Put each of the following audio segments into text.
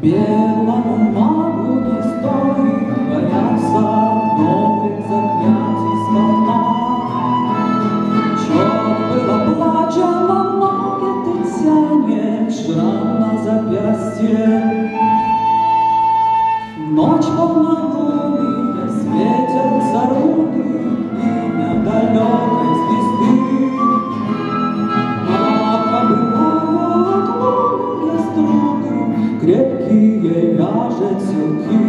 Белому магу не стоит бояться новых заклятий сполна. Чет было плачено, ноги ты тянешь, шрам на запястье. Ночь полнолуния, светятся руны, имя далекой звезды. Маг обрывает лунные струны, крепкие вяжет силки.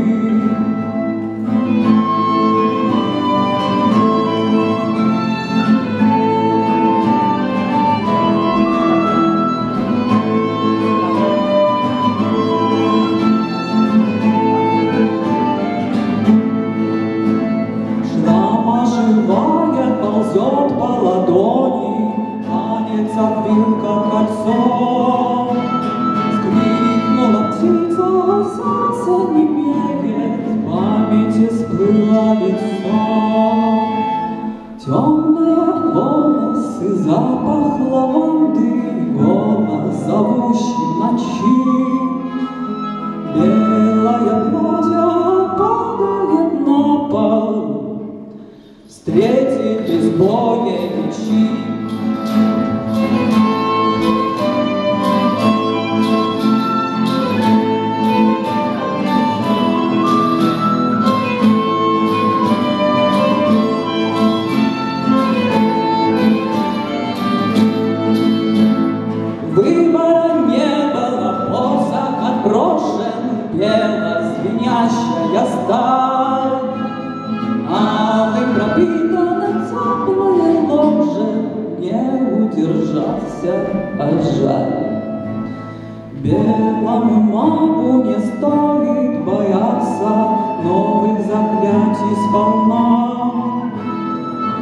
Живая ползет по ладони, танец обвил, как кольцо. Скрикнула птица, сердце немеет, в памяти сплыло лицо. Темные волосы, запах лаванды, голос зовущий ночи. Белое платье падает на пол, встретились боя мечи. Выбора не было, посох отброшен, пела звенящая сталь. Алым пропитано теплое ложе, не удержался, а жаль. Белому магу не стоит бояться новых заклятий сполна.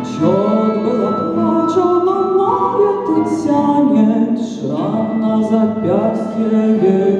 Чет было плачено, ноги ты тянет, шрам на запястье.